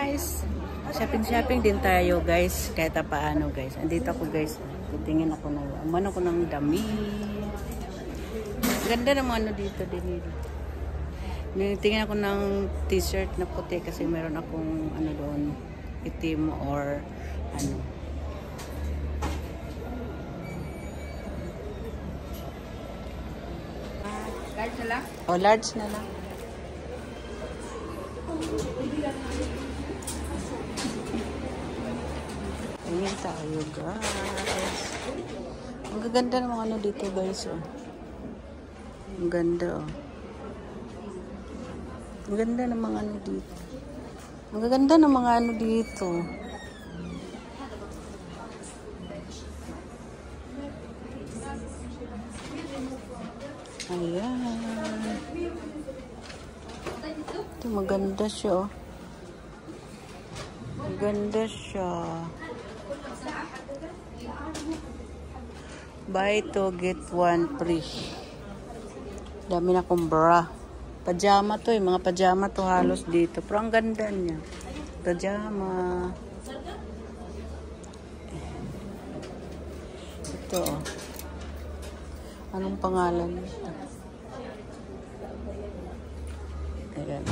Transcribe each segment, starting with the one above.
guys. Shopping din tayo guys. Kahit paano guys. Andito ako guys. Titingin ako na. Umano ko ng dami. Ganda naman ano dito din. Tingin ako ng t-shirt na puti kasi meron akong ano doon. Itim or ano. Large na lang? O, large na lang. Tingin tayo guys. Ang gaganda ng mga ano dito guys. Oh. Ang ganda oh. Ang ganda ng mga ano dito. Ang gaganda ng mga ano dito. Ayan. Ito maganda siya oh. Maganda siya. Buy to get one free. Dami na kong bra. Pajama to eh. Mga pajama to halos dito. Pero ang ganda niya. Pajama. Ito oh. Anong pangalan nito? Ayan.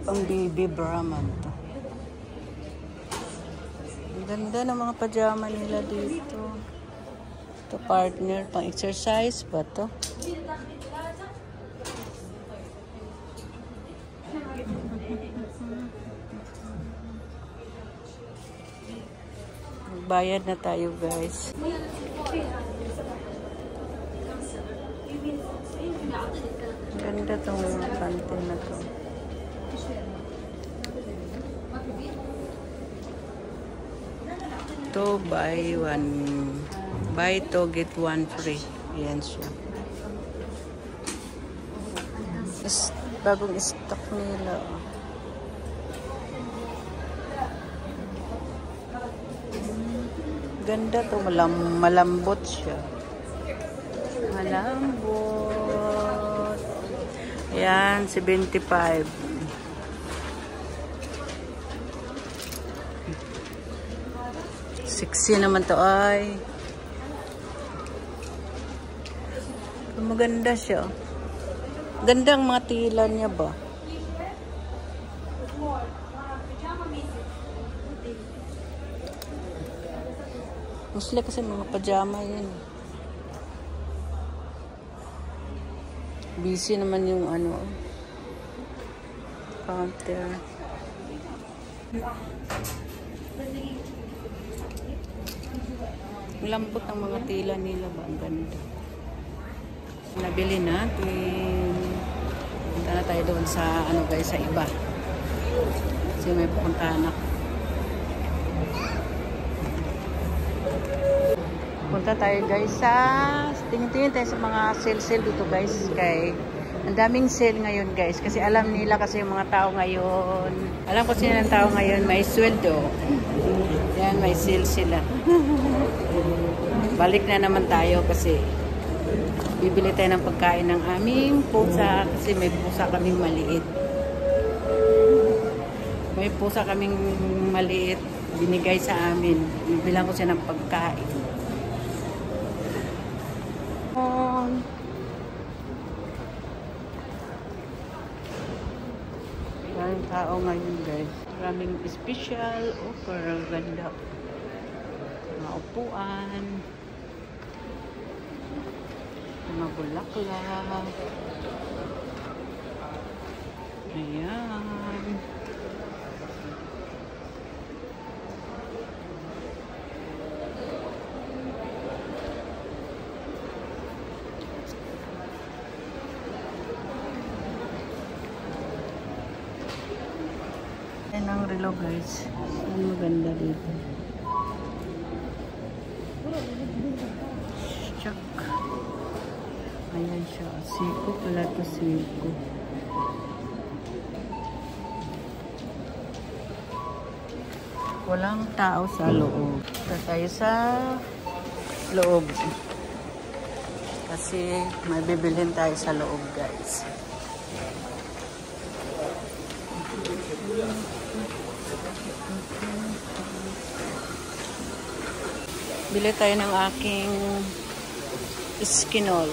Pang baby bra man to. Ang ganda ng mga pajama nila dito. Ito partner, pang exercise ba to? Magbayad na tayo guys. Ganda tong mga panty na to. To buy to get one free. Yan siya. Bagong stock nila. Ganda to, malambot siya. Malambot. Ayan, 75. Sexy naman to ay. Maganda siya. Ganda ang mga tila niya ba? Mostly kasi mga pajama yan. Busy naman yung ano counter. Lambot ang mga tila nila ba? Ang ganda. Nabili natin. Punta na tayo doon sa ano guys, sa iba. Kasi may pupuntahan ako. Punta tayo guys sa tingin-tingin tayo sa mga sale dito guys. Kay ang daming sale ngayon guys. Kasi alam nila kasi yung mga tao ngayon. Alam ko sila ng tao ngayon may sweldo. Yan, may sale sila. Balik na naman tayo kasi bibili tayo ng pagkain ng aming pusa kasi may pusa kaming maliit. May pusa kaming maliit binigay sa amin. Bibilang ko siya ng pagkain. Maraming tao ngayon guys. Maraming special offer. Ganda. Mga upuan. Mga bulaklak. Ayan. Ayan ang relo guys. Ang maganda dito. Check. Ayan siya. Siko pala ito, siko. Walang tao sa loob. Punta tayo sa loob. Kasi may bibilhin tayo sa loob guys. Bili tayo ng aking Eskinol.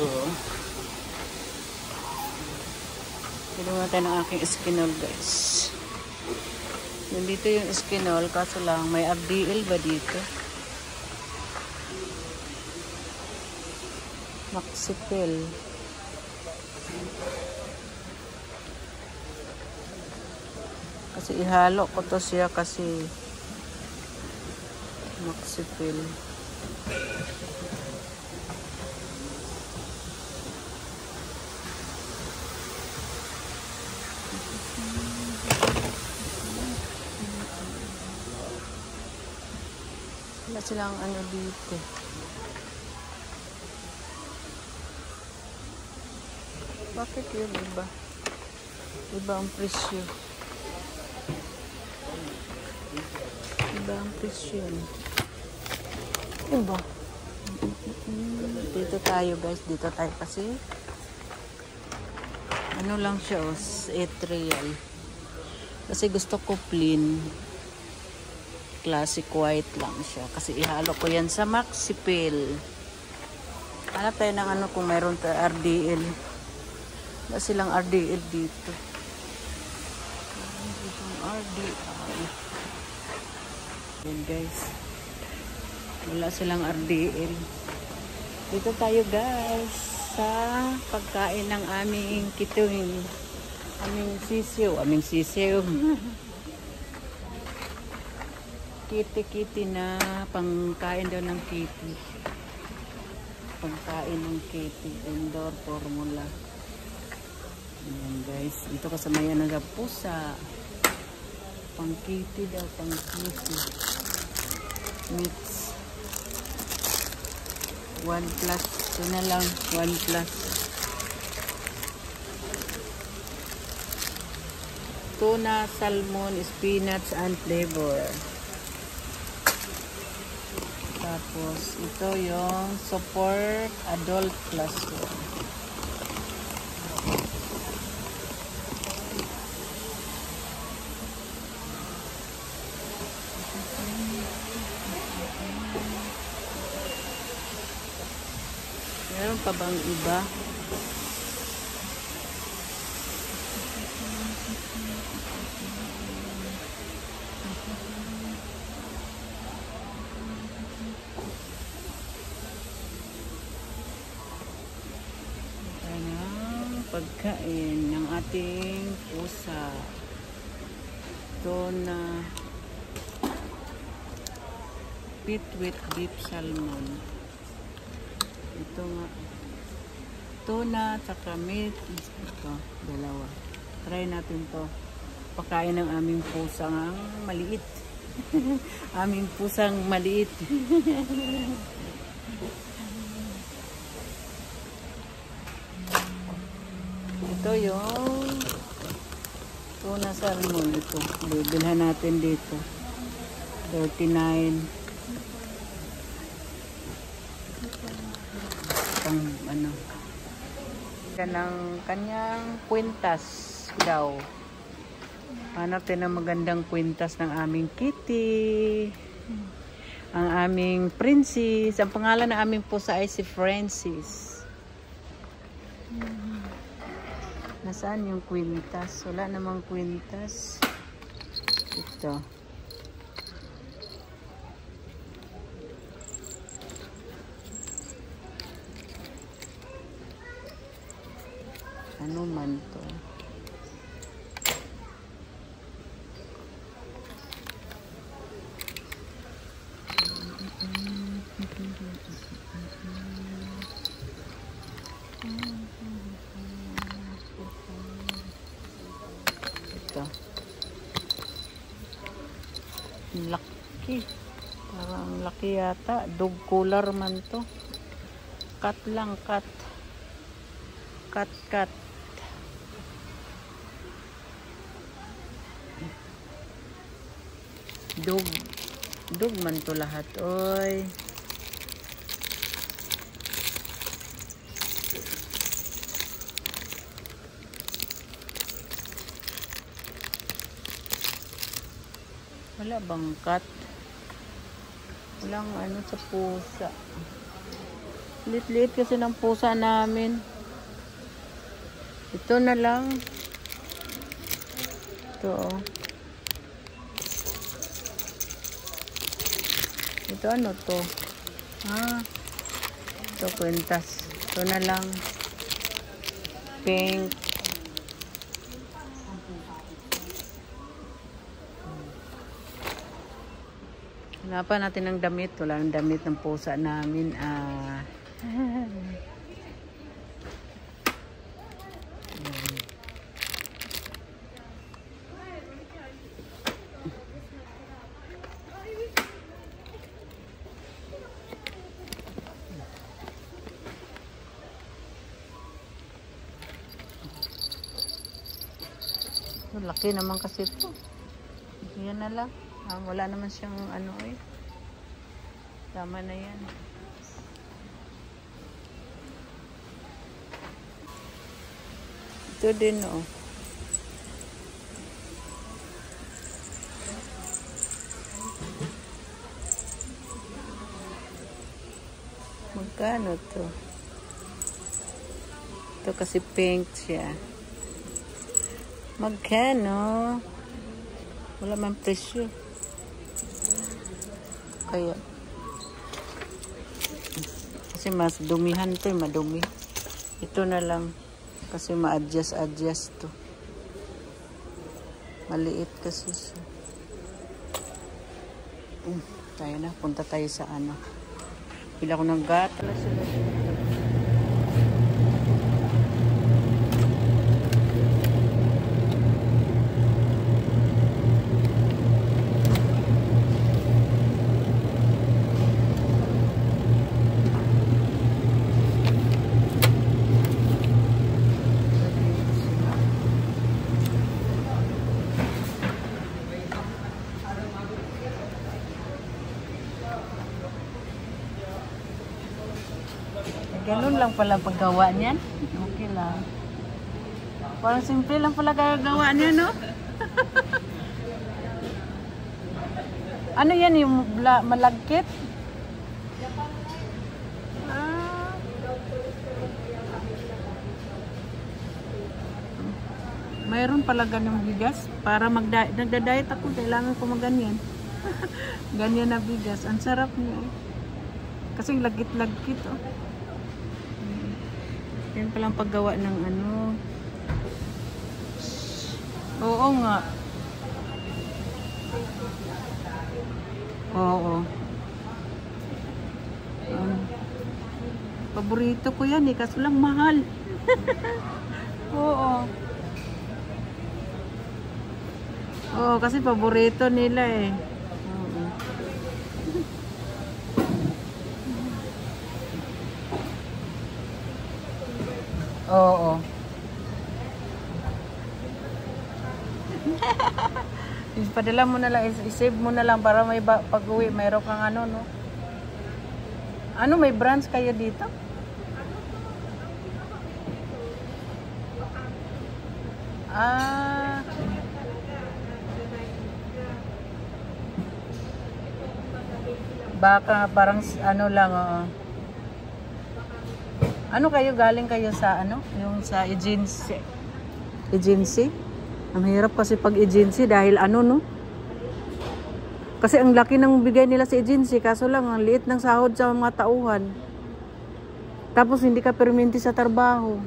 Bili mo tayo ng aking Eskinol, guys. Nandito yung Eskinol, kaso lang may RDL ba dito? Maxipel. Kasi ihalo ko to siya kasi Maxipel. Wala silang ano dito. Bakit yun iba? Iba ang presyo. Iba ang presyo. Iba. Dito tayo, guys. Dito tayo kasi ano lang siya, oh, etrial. Kasi gusto ko plain. Classic white lang siya. Kasi ihalo ko yan sa Maxipel. Hanap tayo ng ano kung mayroon tayo RDL. Wala silang RDL dito. RDL. Yan, guys. Wala silang RDL. Dito tayo, guys, sa pagkain ng aming kituin. Aming sisiw. Kitty na pangkain daw ng kitty. Pangkain ng kitty. Indoor formula. Ayan, guys. Dito kasama yan ng pusa. Pang kitty daw. Pang kitty. Meats. 1+. Ito na lang. 1+. Tuna, salmon, spinach, and flavor. Tapos, ito yung support adult plus 1. Meron pa bang iba? Pagkain ng ating pusa. Ito na pit with beef salmon. Ito nga tuna tsaka meat. Ito, dalawa. Try natin to. Pagkain ng aming pusang maliit. Aming pusang maliit. Ito yung tuna salmon. Ito. Bibilhan natin dito. 39. Pang ano. Yan ang kanyang kwintas daw. Hanap tayo ng magandang kwintas ng aming kitty. Ang aming princess. Ang pangalan ng aming pusa ay si Francis. Nasaan yung kwintas? Wala namang kwintas. Ito. Ano man to? Ito. Laki. Parang laki yata. Dog collar man to. Cut lang, cut. Cut. Dog man to lahat, oy. Wala bang cut? Walang ano sa pusa. Lit-lit kasi ng pusa namin. Ito na lang. Ito oh. Ito ano to? Ito kwentas. Ito na lang. Pink. Hanapan natin ng damit. Wala ng damit ng pusa namin. Laki naman kasi ito. Yan na lang. Wala naman siyang ano eh. Tama na yan. Ito din oh. Magkano to? Ito kasi pink siya. Magkano? Wala man presyo. Kaya kasi mas dumihan to, madumi. Ito na lang kasi ma-adjust to. Maliit kasi siya. Tayo na, punta tayo sa ano. Pila ko ng gata. Ganun lang pala paggawa niyan. Okay lang. Parang simple lang pala gagawa niya, no? Ano yan yung malagkit? Mayroon pala ganyung bigas. Para nagda-diet ako, kailangan ko maganyan. Ganyan na bigas. Ang sarap niya eh. Kasi lagkit-lagkit oh. Yan palang paggawa ng ano. Oo nga. Oo. Paborito ko yan eh. Kaso lang mahal. Oo. Oo, kasi paborito nila eh. Oo. Padala mo na lang, i-save mo na lang para may pag-uwi, mayroon kang ano, no? Ano, may branch kayo dito? Baka parang ano lang, Ano kayo, galing kayo sa ano? Yung sa agency. Agency? Ang hirap kasi pag agency dahil ano, no? Kasi ang laki ng bigay nila sa agency, kaso lang ang liit ng sahod sa mga tauhan. Tapos hindi ka perminti sa trabaho.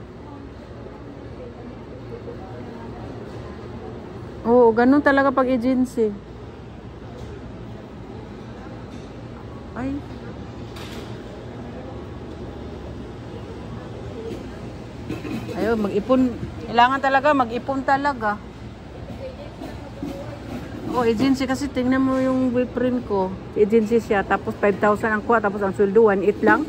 Oo, ganun talaga pag agency. Ay. Ayun, mag-ipon. Kailangan talaga, mag-ipon talaga. O, agency kasi, tingnan mo yung boyfriend ko. Agency siya, tapos 5,000 ang kuha, tapos ang sweldo, 1,800 lang.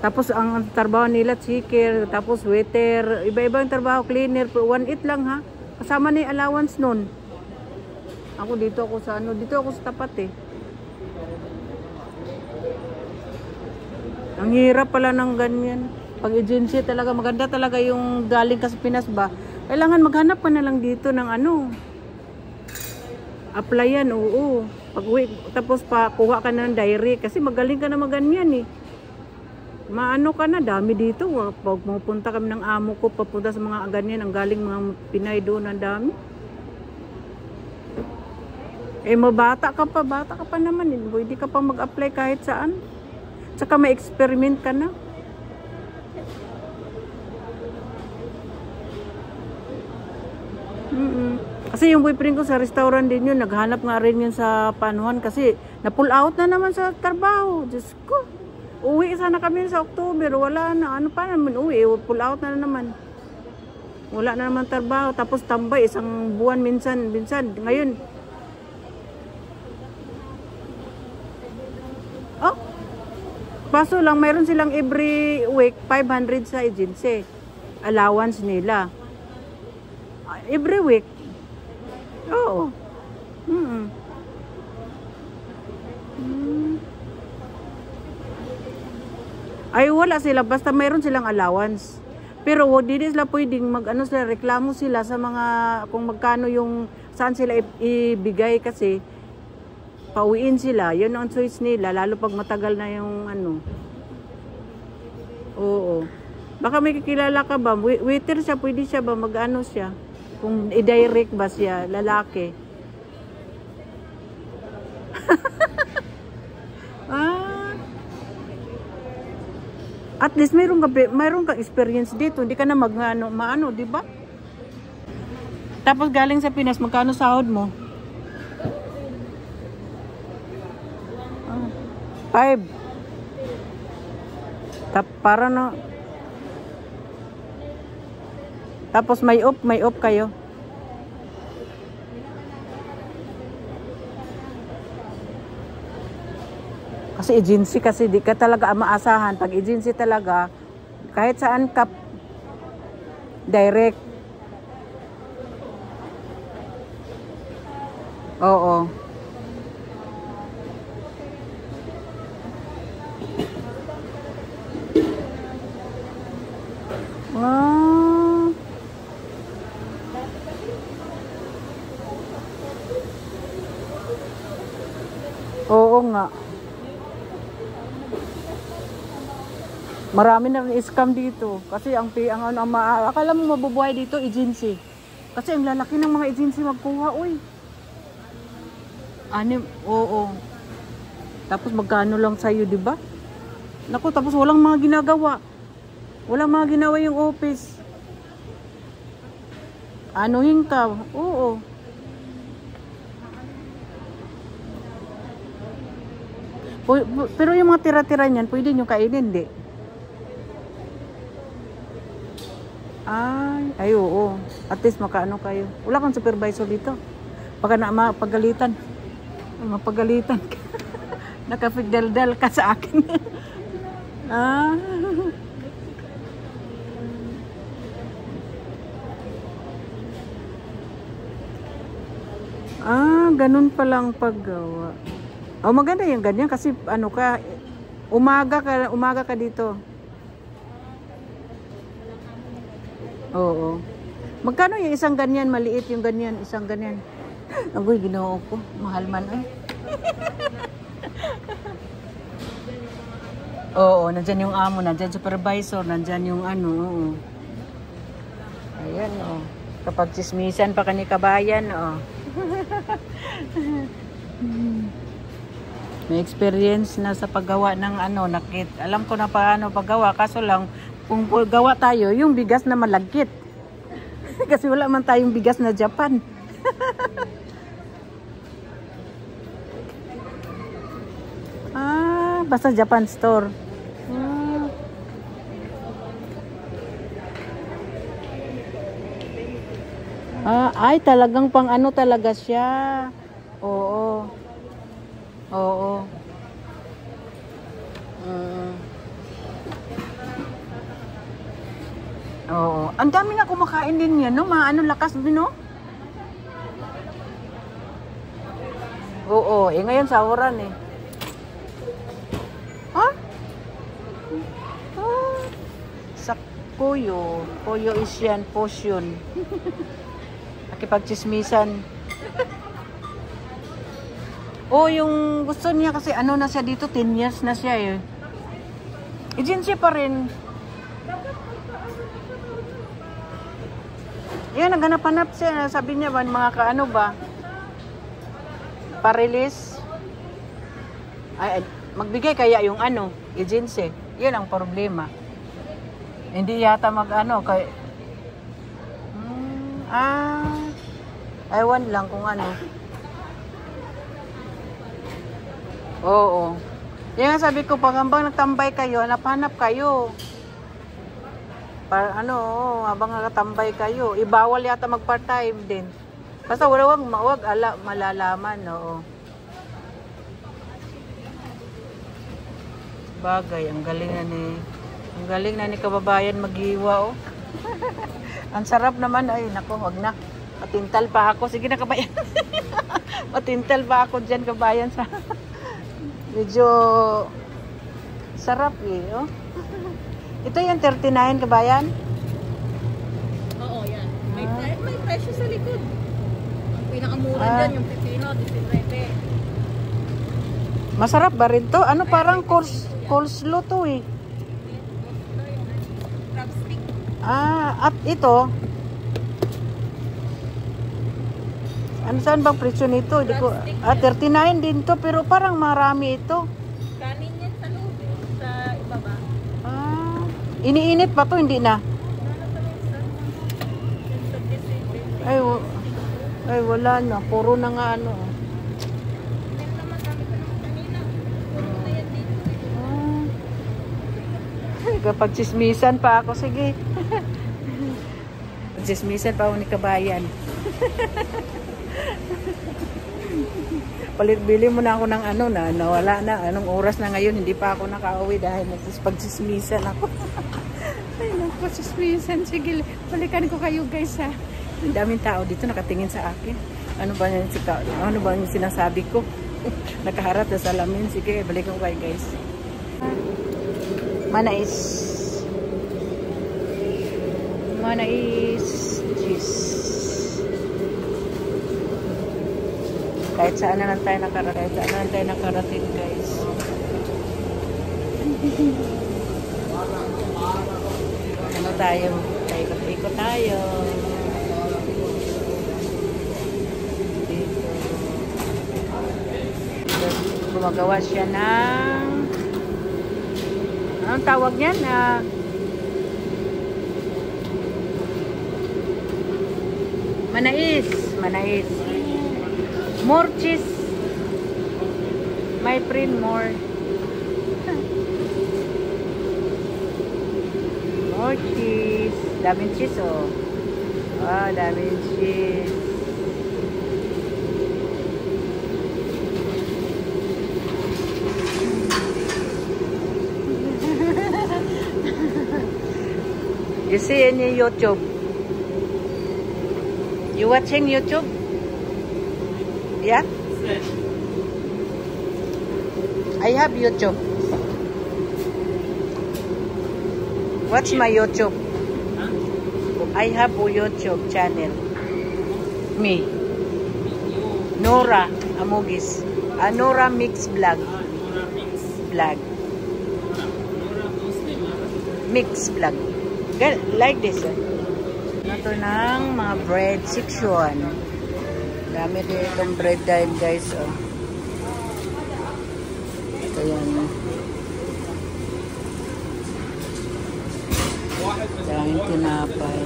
Tapos ang trabaho nila, checker, tapos waiter, iba-iba yung trabaho, cleaner, 1,800 lang ha. Kasama na yung allowance nun. Ako dito ako sa ano, dito ako sa tapat eh. Ang hirap pala ng ganyan. Pag agency talaga, maganda talaga yung galing ka sa Pinas ba. Kailangan maghanap ka na lang dito ng ano. Applyan, oo. Pag uwi, tapos pa kuha ka na ng diary kasi magaling ka na maganyan eh. Maano ka na, dami dito. Pag pupunta kami ng amo ko, papunta sa mga ganyan, ang galing mga Pinay doon, ang dami. Eh, bata ka pa naman. Hindi ka pa mag-apply kahit saan. Tsaka may experiment ka na. Kasi yung boyfriend ko sa restaurant din yun, naghanap nga rin yun sa panuhan kasi na-pull out na naman sa trabaho. Diyos ko. Uwi sana kami sa October, wala na. Ano pa naman uwi, pull out na naman. Wala na naman trabaho, tapos tambay isang buwan minsan. Ngayon, oh, paso lang, mayroon silang every week 500 sa agency. Allowance nila. Every week. Oo. Ay, wala sila. Basta mayroon silang allowance. Pero hindi sila pwedeng mag-ano sila, reklamo sila sa mga, kung magkano yung, saan sila ibigay kasi, pauwiin sila. Yun ang choice nila, lalo pag matagal na yung ano. Oo. Baka may kakilala ka ba? Waiter siya, pwede siya ba mag-ano siya? Kung i-direct ba siya, lalaki. At least mayroon kang experience dito. Hindi ka na maano, di ba? Tapos galing sa Pinas, magkano sahod mo? 5. Para na. Tapos may off kayo. Kasi agency kasi di ka talaga maasahan. Pag agency talaga, kahit saan ka direct. Oo. Oo nga. Marami na scam dito. Kasi akala mo mabubuhay dito, agency. Kasi ang lalaki ng mga agency magkuha, uy. Oo. Tapos magkano lang sa'yo, di ba? Naku, tapos walang mga ginagawa. Walang mga ginawa yung office. Anuhin ka? Oo. Pero yung mga tira-tira niyan, pwede nyo kainin, di? Ay, oo. At least makaano kayo. Wala kang supervisor dito. Baka na mapagalitan. Mapagalitan ka. Nakapigdaldal ka sa akin. Ganun palang paggawa. Maganda yung ganyan kasi umaga ka dito. Oo. Magkano yung isang ganyan, maliit yung ganyan, isang ganyan. Agoy, ginoo ko. Mahal man eh. Oo, nandyan yung amo, nandyan supervisor, nandyan yung oo. Ayan, kapag chismisan pa ka ni kabayan, May experience na sa paggawa ng alam ko na paano paggawa, kaso lang, kung gawa tayo, yung bigas na malagkit. Kasi wala man tayong bigas na Japan. Basta Japan store. Ay, talagang pang talaga siya. Oo. Oo. Oo. Ang dami na kumakain din yan, no? Lakas din, no? Oo. Ngayon sahuran, eh. Sa kuyo. Kuyo is yan, potion. Nakipagchismisan. Oh, yung gusto niya kasi ano na siya dito, 10 years na siya eh. Agency pa rin. Yan, naghanap-hanap siya. Sabi niya ba, mga kaano ba? Pa-release. Ay, magbigay kaya yung ano, agency. Yan ang problema. Hindi yata mag-ano, kay... Ewan lang kung ano. Oo. Yan nga sabi ko, pag hambang nagtambay kayo, hanap-hanap kayo. Para ano, habang nakatambay kayo. Ibawal yata mag-part-time din. Basta wag malalaman, oo. Bagay, ang galing na ni kababayan maghiwa, oh. Ang sarap naman, ay nako, wag na. Matintal pa ako. Sige na kabayan. Matintal pa ako dyan kabayan sa... Medyo sarap eh, oh. Ito yung 39 kabayan? Oo, yan. May presyo sa likod. Ang pinakamura dyan, yung pipino, 19. Masarap ba rin to? Ano parang coleslaw to eh. Crab stick. At ito, ano saan bang presyo nito? 39 din to, pero parang marami ito. Kanin yan sa loob, sa ibaba. Iniinit pa to, hindi na? Ay, wala na. Puro na nga ano. Kapag chismisan pa ako, sige. Chismisan pa ako ni kabayan. Bili mo na ako ng ano na nawala na. Anong oras na ngayon, hindi pa ako nakauwi dahil pag-chismisan ako. Ay, nagpa-chismisan. Sige, balikan ko kayo guys ha. Ang daming tao dito nakatingin sa akin. Ano ba yung sinasabi ko? Nakaharap na salamin. Sige, balikan ko kayo guys. Manais cheese. Kahit saan na lang tayo nakarating guys. Ano tayo? Ikot tayo. Dito. Gumagawa siya ng anong tawag niyan? Manais. More cheese. My friend, more. More cheese. Daming cheese, oh. Daming cheese. You see any YouTube? You watching YouTube? Yeah? I have YouTube. What's my YouTube? I have a YouTube channel. Me. Nora Amugis. Nora Mix Vlog. Mix Vlog. Like this. Ito ng mga bread section. Dami din itong bread dahil guys. Oh. Ito yan. Daming tinapay.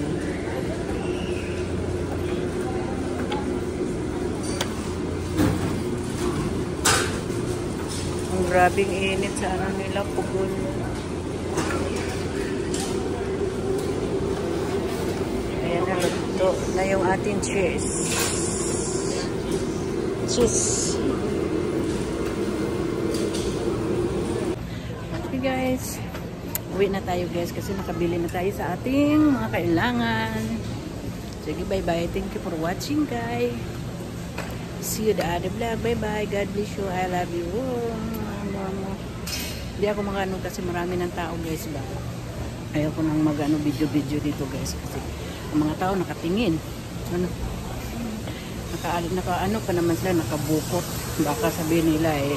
Ang grabing init sa ano nila, pugon. Ito na yung ating cheese. Okay guys, uwi na tayo guys kasi nakabili na tayo sa ating mga kailangan. Sige, bye bye. Thank you for watching guys. See you the other vlog. Bye bye. God bless you. I love you. Hindi ako magano kasi marami ng tao guys ba. Ayaw ko nang magano video dito guys kasi ang mga tao nakatingin. naka ano pa naman sila, nakabukot. Baka sabihin nila eh,